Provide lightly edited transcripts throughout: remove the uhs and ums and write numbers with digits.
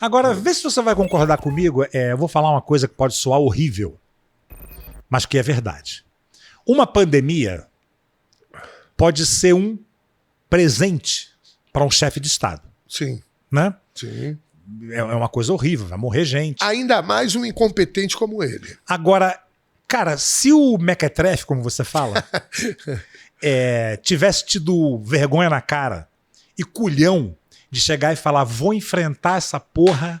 Agora, vê se você vai concordar comigo. Eu vou falar uma coisa que pode soar horrível, mas que é verdade. Uma pandemia pode ser um presente para um chefe de Estado. Sim. Né? Sim. É uma coisa horrível, vai morrer gente. Ainda mais um incompetente como ele. Agora, cara, se o Mequetrefe, como você fala, tivesse tido vergonha na cara e culhão de chegar e falar, vou enfrentar essa porra,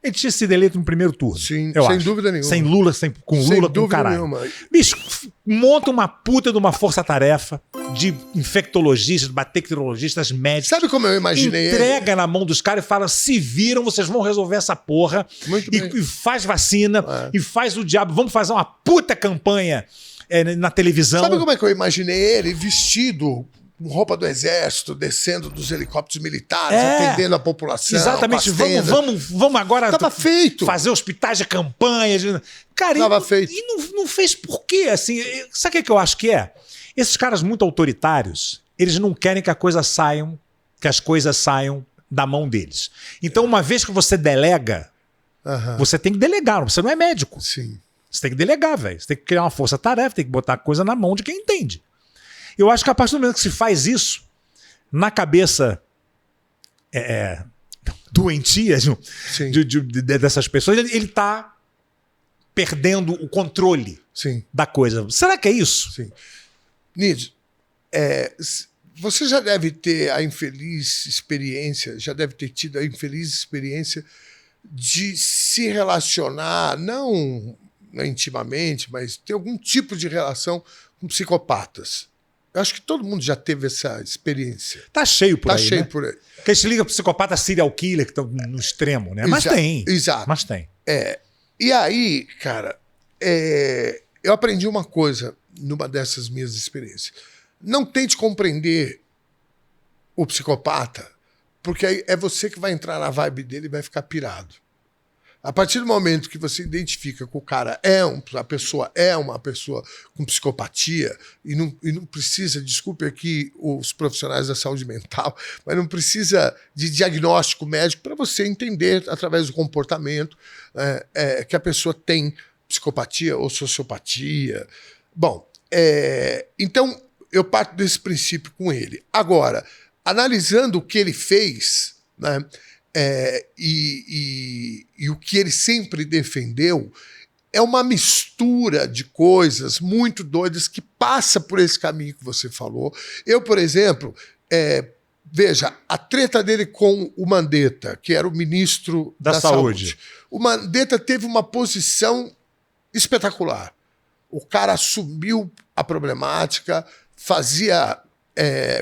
ele tinha sido eleito no primeiro turno. Sim, eu sem acho. dúvida nenhuma. Sem Lula, com Lula, com caralho. Nenhuma. Bicho, monta uma puta de uma força-tarefa de infectologistas, bacteriologistas, médicos. Sabe como eu imaginei? Entrega na mão dos caras e fala, se viram, vocês vão resolver essa porra. Muito bem. E faz vacina, e faz o diabo. Vamos fazer uma puta campanha na televisão. Sabe como é que eu imaginei ele vestido com roupa do exército, descendo dos helicópteros militares, atendendo a população? Exatamente. Vamos agora Tava feito. Fazer hospitais de campanha. Cara, Tava feito. E não fez por quê? Assim, sabe o que eu acho que é? Esses caras muito autoritários, eles não querem que as coisas saiam da mão deles. Então, uma vez que você delega, você tem que delegar. Você não é médico. Sim. Você tem que delegar, velho. Você tem que criar uma força-tarefa, tem que botar a coisa na mão de quem entende. Eu acho que a partir do momento que se faz isso, na cabeça doentia dessas pessoas, ele está perdendo o controle da coisa. Será que é isso? Sim. Nidio, você já deve ter a infeliz experiência, já deve ter tido a infeliz experiência de se relacionar, não intimamente, mas ter algum tipo de relação com psicopatas. Eu acho que todo mundo já teve essa experiência. Tá cheio por aí, Tá cheio, né? por aí. Porque a gente liga psicopata serial killer, que estão no extremo, né? Mas tem. Exato. Mas tem. E aí, cara, eu aprendi uma coisa numa dessas minhas experiências. Não tente compreender o psicopata, porque aí é você que vai entrar na vibe dele e vai ficar pirado. A partir do momento que você identifica que o cara a pessoa é uma pessoa com psicopatia e não precisa, desculpe aqui os profissionais da saúde mental, mas não precisa de diagnóstico médico para você entender através do comportamento que a pessoa tem psicopatia ou sociopatia. Bom, então eu parto desse princípio com ele. Agora, analisando o que ele fez, né? E o que ele sempre defendeu é uma mistura de coisas muito doidas que passa por esse caminho que você falou. Eu, por exemplo, veja, a treta dele com o Mandetta, que era o ministro da Saúde. O Mandetta teve uma posição espetacular. O cara assumiu a problemática, fazia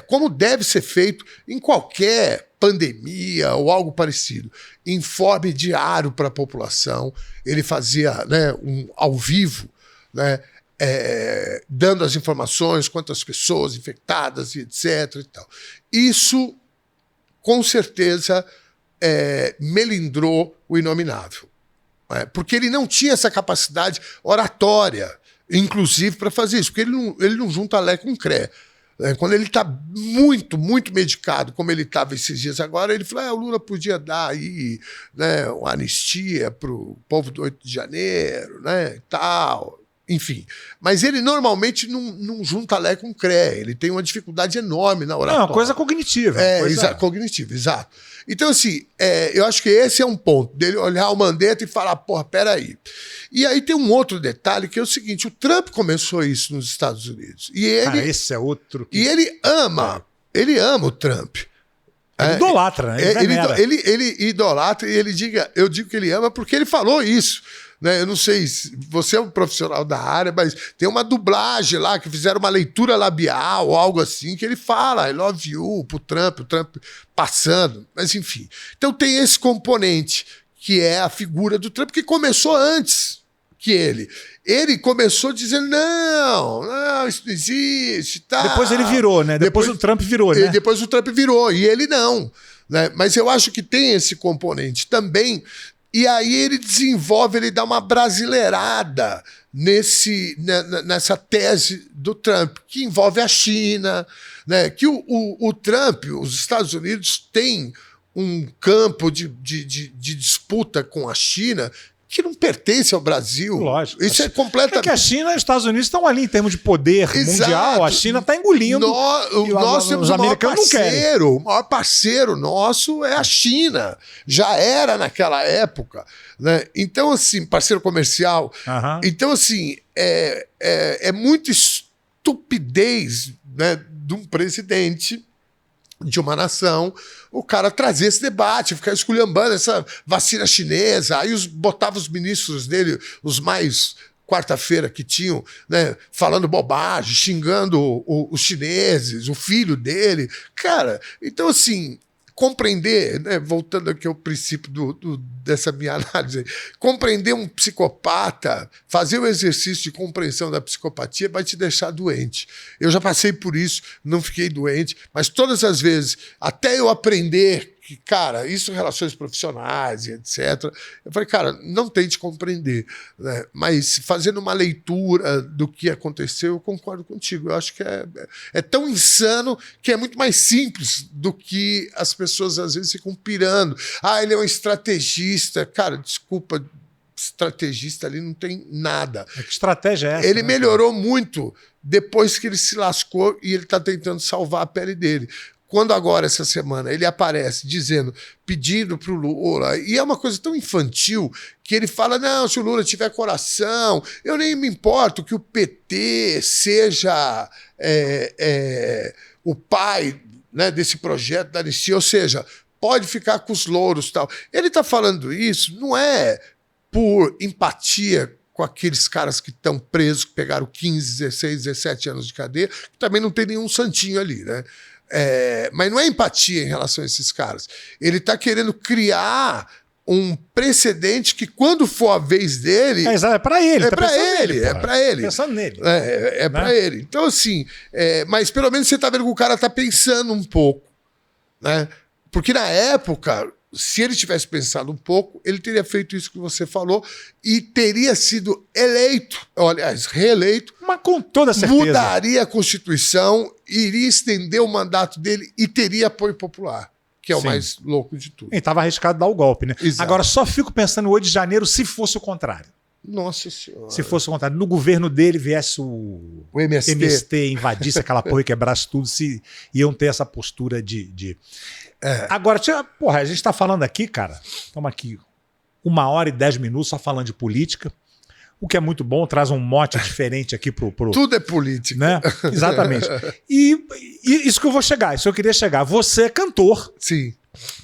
como deve ser feito em qualquer pandemia ou algo parecido. Informe diário para a população. Ele fazia ao vivo, né, dando as informações, quantas pessoas infectadas e etc. E tal. Isso, com certeza, melindrou o inominável. Porque ele não tinha essa capacidade oratória, inclusive, para fazer isso. Porque ele não junta Lé com Cré. Quando ele está muito, muito medicado, como ele estava esses dias agora, ele falou: o Lula podia dar aí, né, uma anistia para o povo do 8 de janeiro, né, e tal. Enfim. Mas ele normalmente não junta Lé com Cré. Ele tem uma dificuldade enorme na oratória. Não, coisa cognitiva. Cognitiva, exato. Então, assim, eu acho que esse é um ponto, dele olhar o Mandetta e falar, porra, peraí. E aí tem um outro detalhe, que é o seguinte: o Trump começou isso nos Estados Unidos. E ele, esse é outro. E ele ama o Trump. Ele idolatra, né? Ele idolatra, e eu digo que ele ama porque ele falou isso. Né? Eu não sei se você é um profissional da área, mas tem uma dublagem lá, que fizeram uma leitura labial ou algo assim, que ele fala I love you pro Trump, o Trump passando, mas enfim. Então tem esse componente, que é a figura do Trump, que começou antes que ele. Ele começou dizendo, não, isso não existe. Tá. Depois ele virou, né? Depois o Trump virou, né? Depois o Trump virou, e ele não. Né? Mas eu acho que tem esse componente também. E aí ele desenvolve, ele dá uma brasileirada nessa tese do Trump, que envolve a China, né? Que o Trump, os Estados Unidos, têm um campo de disputa com a China que não pertence ao Brasil. Lógico. Isso é completamente... É que a China e os Estados Unidos estão ali em termos de poder mundial. A China está engolindo. Nós temos o maior parceiro. O maior parceiro nosso é a China. Já era naquela época. Né? Então, assim, parceiro comercial. Então, assim, é muita estupidez, né, de um presidente de uma nação, o cara trazer esse debate, ficar esculhambando essa vacina chinesa, aí botava os ministros dele, os mais quarta-feira que tinham, né, falando bobagem, xingando os chineses, o filho dele. Cara, então assim, compreender, né, voltando aqui ao princípio dessa minha análise, compreender um psicopata, fazer o exercício de compreensão da psicopatia vai te deixar doente. Eu já passei por isso, não fiquei doente, mas todas as vezes, até eu aprender que, cara, isso relações profissionais e etc. Eu falei, cara, não tente compreender, né? Mas fazendo uma leitura do que aconteceu, eu concordo contigo. Eu acho que é tão insano que é muito mais simples do que as pessoas às vezes ficam pirando. Ah, ele é um estrategista. Cara, desculpa, estrategista ali não tem nada. Que estratégia é essa? Ele melhorou muito depois que ele se lascou e ele está tentando salvar a pele dele. Quando agora, essa semana, ele aparece dizendo, pedindo para o Lula, e é uma coisa tão infantil, que ele fala, não, se o Lula tiver coração, eu nem me importo que o PT seja o pai, né, desse projeto da anistia, ou seja, pode ficar com os louros e tal. Ele está falando isso, não é por empatia com aqueles caras que estão presos, que pegaram 15, 16, 17 anos de cadeia, que também não tem nenhum santinho ali, né? Mas não é empatia em relação a esses caras. Ele está querendo criar um precedente que, quando for a vez dele... É para ele. É para ele. É para ele. Pensando nele. É para ele. Então, assim... mas pelo menos você está vendo que o cara está pensando um pouco. Né? Porque na época... Se ele tivesse pensado um pouco, ele teria feito isso que você falou e teria sido eleito, aliás, reeleito. Mas com toda certeza. Mudaria a Constituição, iria estender o mandato dele e teria apoio popular, que é o mais louco de tudo. E estava arriscado dar o golpe, né? Exato. Agora, só fico pensando no 8 de janeiro se fosse o contrário. Nossa Senhora. Se fosse o contrário. No governo dele viesse o MST invadisse aquela porra e quebrasse tudo, se iam ter essa postura de... Agora, porra, a gente tá falando aqui, cara, estamos aqui 1h10 só falando de política, o que é muito bom, traz um mote diferente aqui pro... Tudo é política. Né? Exatamente. E isso que eu vou chegar, isso que eu queria chegar. Você é cantor. Sim.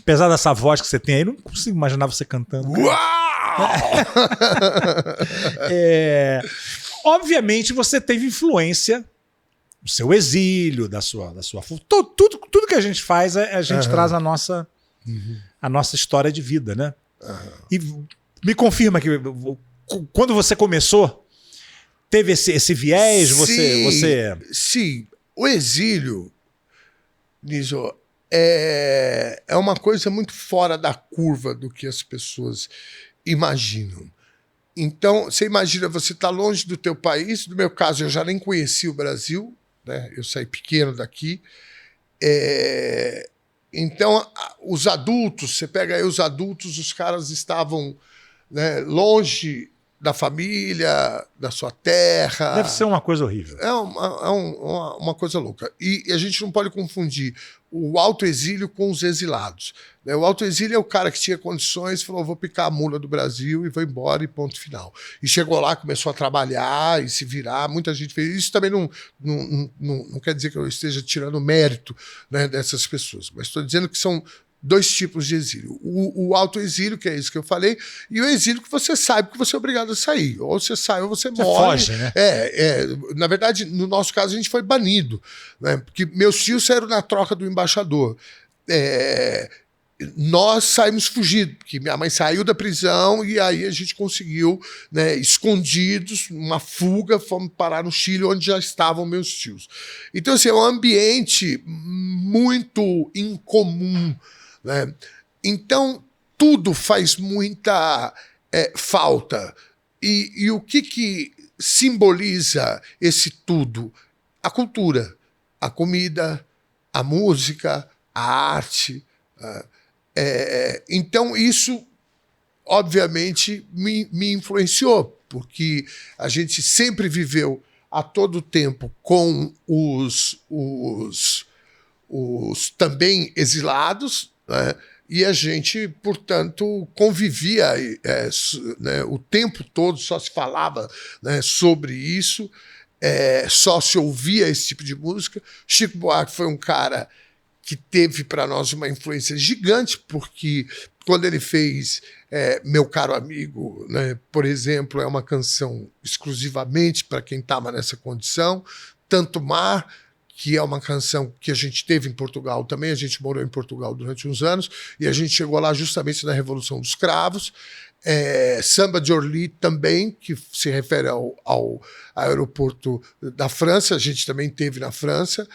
Apesar dessa voz que você tem aí, não consigo imaginar você cantando. Uau! Obviamente você teve influência do seu exílio, da sua tudo que a gente faz, a gente traz a nossa história de vida, né? E me confirma que quando você começou, teve esse viés, Sim, o exílio, Niso, é uma coisa muito fora da curva do que as pessoas imaginam. Então, você imagina, você está longe do teu país, no meu caso, eu já nem conheci o Brasil, né? Eu saí pequeno daqui. Então, os adultos, você pega aí os adultos, os caras estavam, né, longe da família, da sua terra. Deve ser uma coisa horrível. É uma coisa louca. E a gente não pode confundir o autoexílio com os exilados. O autoexílio é o cara que tinha condições e falou, vou picar a mula do Brasil e vou embora e ponto final. E chegou lá, começou a trabalhar e se virar, muita gente fez isso. Também não quer dizer que eu esteja tirando mérito, né, dessas pessoas, mas estou dizendo que são dois tipos de exílio. O autoexílio, que é isso que eu falei, e o exílio que você sabe que você é obrigado a sair. Ou você sai ou você morre. Foge, né? Na verdade, no nosso caso, a gente foi banido, né? Porque meus tios saíram na troca do embaixador. Nós saímos fugidos, porque minha mãe saiu da prisão e aí a gente conseguiu, né, escondidos, uma fuga, fomos parar no Chile, onde já estavam meus tios. Então, assim, é um ambiente muito incomum, né? Então, tudo faz muita falta. E o que simboliza esse tudo? A cultura, a comida, a música, a arte. Então, isso, obviamente, me influenciou, porque a gente sempre viveu a todo tempo com os também exilados, né? E a gente, portanto, convivia, né, o tempo todo, só se falava, né, sobre isso, só se ouvia esse tipo de música. Chico Buarque foi um cara que teve para nós uma influência gigante, porque quando ele fez Meu Caro Amigo, né, por exemplo, é uma canção exclusivamente para quem estava nessa condição. Tanto Mar, que é uma canção que a gente teve em Portugal também, a gente morou em Portugal durante uns anos, e a gente chegou lá justamente na Revolução dos Cravos. Samba de Orly também, que se refere ao aeroporto da França, a gente também teve na França.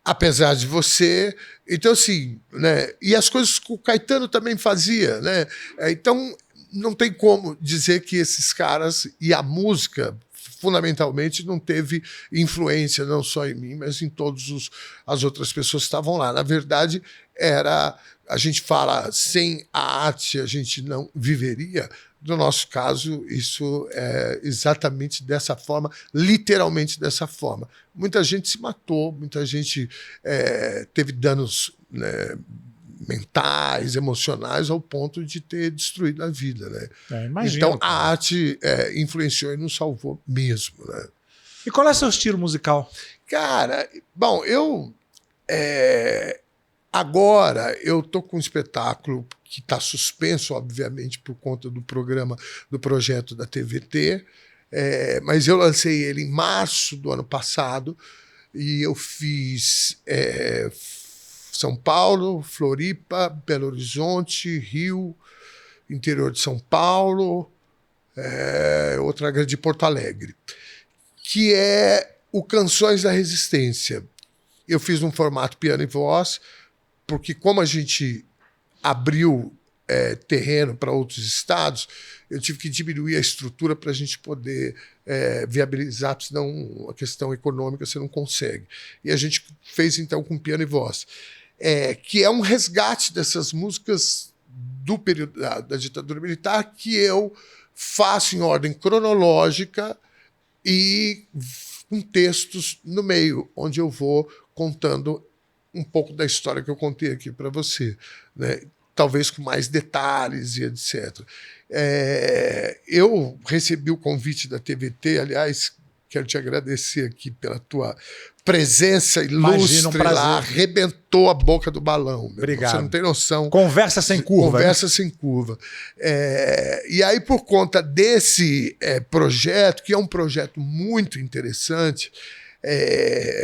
Apesar de Você. Então, assim, né? E as coisas que o Caetano também fazia, né? Então, não tem como dizer que esses caras e a música, fundamentalmente, não teve influência, não só em mim, mas em todas as outras pessoas que estavam lá. Na verdade, a gente fala, sem a arte a gente não viveria. No nosso caso, isso é exatamente dessa forma, literalmente dessa forma. Muita gente se matou, muita gente teve danos, né, mentais, emocionais, ao ponto de ter destruído a vida. Né? Imagino, então, a arte influenciou e nos salvou mesmo. Né? E qual é o seu estilo musical? Cara, bom, agora eu estou com um espetáculo que está suspenso, obviamente, por conta do projeto da TVT, mas eu lancei ele em março do ano passado e eu fiz São Paulo, Floripa, Belo Horizonte, Rio, interior de São Paulo, outra grande de Porto Alegre, que é o Canções da Resistência. Eu fiz num formato piano e voz, porque como a gente abriu terreno para outros estados, eu tive que diminuir a estrutura para a gente poder viabilizar, senão a questão econômica você não consegue. E a gente fez, então, com piano e voz, que é um resgate dessas músicas do período da ditadura militar, que eu faço em ordem cronológica e com textos no meio, onde eu vou contando um pouco da história que eu contei aqui para você, né? Talvez com mais detalhes e etc. Eu recebi o convite da TVT, aliás, quero te agradecer aqui pela tua presença ilustre lá, arrebentou a boca do balão. Obrigado. Você não tem noção. Conversa sem curva. Conversa, né? Sem curva. E aí, por conta desse projeto, que é um projeto muito interessante,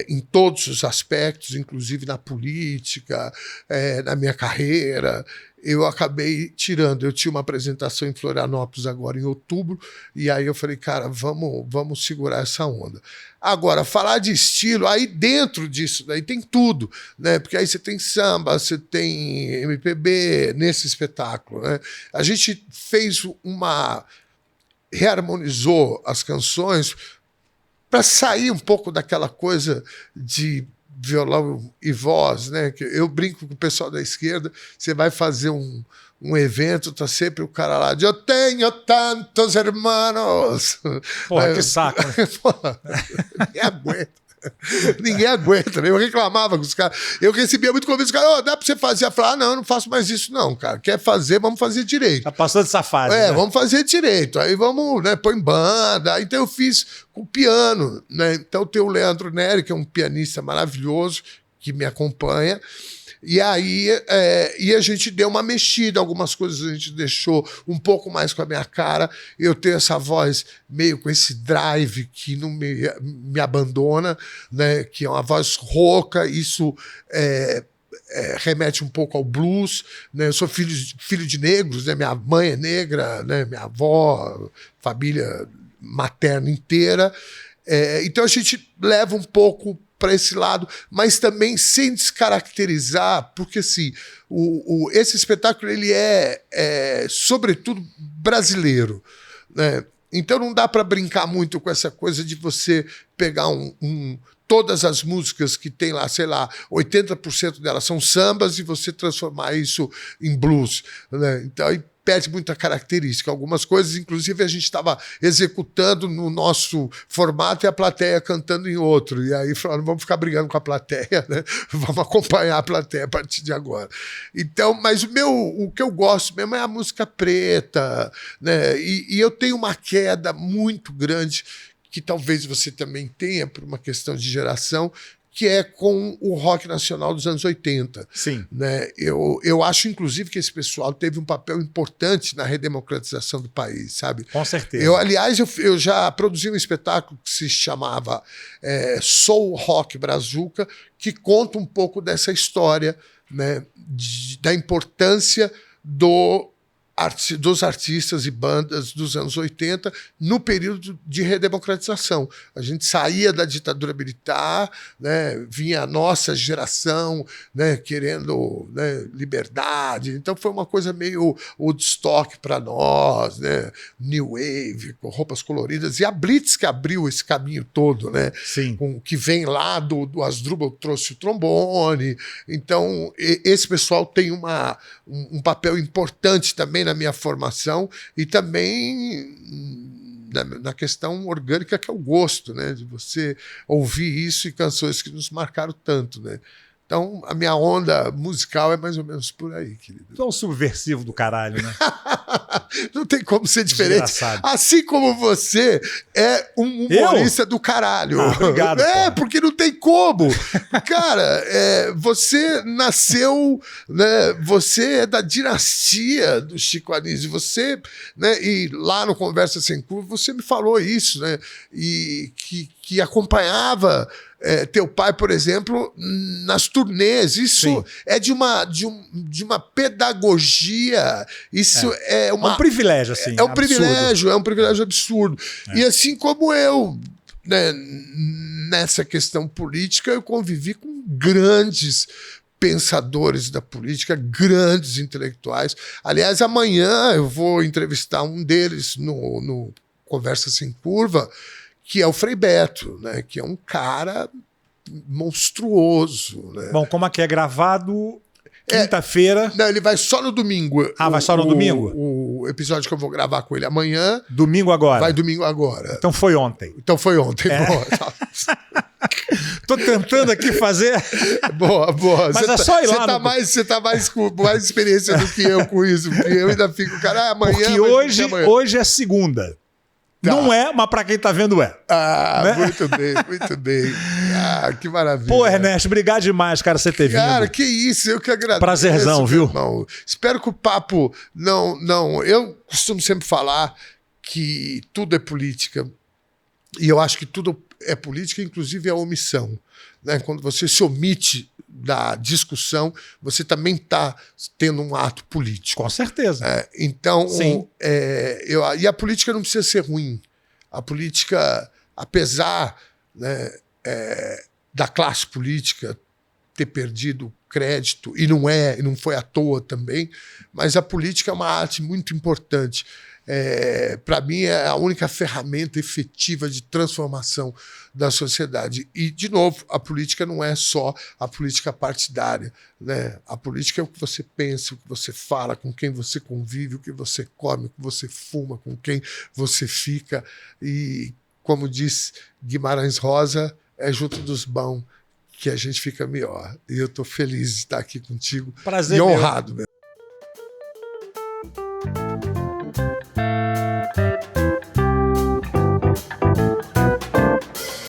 em todos os aspectos, inclusive na política, na minha carreira, eu acabei tirando. Eu tinha uma apresentação em Florianópolis agora em outubro, e aí eu falei, cara, vamos segurar essa onda. Agora, falar de estilo, aí dentro disso daí tem tudo, né? Porque aí você tem samba, você tem MPB nesse espetáculo, né? A gente reharmonizou as canções para sair um pouco daquela coisa de violão e voz, né? Eu brinco com o pessoal da esquerda, você vai fazer um evento, tá sempre o cara lá de eu tenho tantos irmãos. Porra, que saco. Né? Porra, ninguém aguenta. Ninguém aguenta, né? Eu reclamava com os caras. Eu recebia muito convite, os caras, dá pra você fazer? Eu falava, não, eu não faço mais isso não, cara. Quer fazer, vamos fazer direito. Já passou dessa fase, né? Vamos fazer direito. Aí vamos, né, põe banda. Então eu fiz com piano, né? Então tem o Leandro Neri, que é um pianista maravilhoso, que me acompanha. E aí a gente deu uma mexida, algumas coisas a gente deixou um pouco mais com a minha cara. Eu tenho essa voz meio com esse drive que não me abandona, né? Que é uma voz rouca, isso remete um pouco ao blues, né? Eu sou filho de negros, né? Minha mãe é negra, né? Minha avó, família materna inteira. Então a gente leva um pouco para esse lado, mas também sem descaracterizar, porque assim, esse espetáculo ele sobretudo brasileiro, né? Então não dá para brincar muito com essa coisa de você pegar um todas as músicas que tem lá, sei lá, 80% delas são sambas e você transformar isso em blues, né? Então, aí perde muita característica. Algumas coisas, inclusive, a gente estava executando no nosso formato e a plateia cantando em outro. E aí falaram, vamos ficar brigando com a plateia, né? Vamos acompanhar a plateia a partir de agora. Então, mas o que eu gosto mesmo é a música preta, né? E eu tenho uma queda muito grande, que talvez você também tenha, por uma questão de geração, que é com o rock nacional dos anos 80. Sim. Né? Eu acho, inclusive, que esse pessoal teve um papel importante na redemocratização do país, sabe? Com certeza. Aliás, eu já produzi um espetáculo que se chamava Soul Rock Brazuca, que conta um pouco dessa história, né? Da importância dos artistas e bandas dos anos 80 no período de redemocratização. A gente saía da ditadura militar, né, vinha a nossa geração, né, querendo, né, liberdade. Então foi uma coisa meio Woodstock para nós, né, New Wave, com roupas coloridas. E a Blitz que abriu esse caminho todo, né, Sim. que vem lá do Asdrubal, trouxe o trombone. Então esse pessoal tem um papel importante também na minha formação e também na questão orgânica, que é o gosto, né, de você ouvir isso e canções que nos marcaram tanto, né? Então, a minha onda musical é mais ou menos por aí, querido. Tu é um subversivo do caralho, né? Não tem como ser diferente. Desgraçado. Assim como você é um humorista do caralho. Obrigado. Porque não tem como. Cara, você nasceu, né, você é da dinastia do Chico Anísio. Você, né, e lá no Conversa Sem Curva, você me falou isso, né? E que acompanhava teu pai, por exemplo, nas turnês. Isso Sim. é de uma pedagogia. Isso é um privilégio, assim. É um privilégio absurdo. E assim como eu, né, nessa questão política, eu convivi com grandes pensadores da política, grandes intelectuais. Aliás, amanhã eu vou entrevistar um deles no Conversa Sem Curva, que é o Frei Beto, né, que é um cara monstruoso. Né? Bom, como aqui é gravado quinta-feira... Não, ele vai só no domingo. Vai só no domingo? O episódio que eu vou gravar com ele amanhã... Domingo agora? Vai domingo agora. Então foi ontem. Boa. Tô tentando aqui fazer... Boa. Mas é só ir lá. Você tá mais com mais experiência do que eu com isso, porque eu ainda fico, cara, amanhã... Porque hoje é segunda. Tá. Não é, mas pra quem tá vendo é. Né? Muito bem. Que maravilha. Pô, Ernesto, obrigado demais, cara, você ter vindo. Cara, que isso, eu que agradeço. Prazerzão, viu? Irmão. Espero que o papo não... Eu costumo sempre falar que tudo é política. E eu acho que tudo é política, inclusive a omissão. Né? Quando você se omite da discussão, você também está tendo um ato político. Com certeza. Então, e a política não precisa ser ruim. A política, apesar, né, da classe política ter perdido crédito, e não foi à toa também, mas a política é uma arte muito importante. Para mim, é a única ferramenta efetiva de transformação da sociedade. E, de novo, a política não é só a política partidária. Né? A política é o que você pensa, o que você fala, com quem você convive, o que você come, o que você fuma, com quem você fica. E, como diz Guimarães Rosa, é junto dos bons que a gente fica melhor. E eu estou feliz de estar aqui contigo. Prazer, e honrado meu.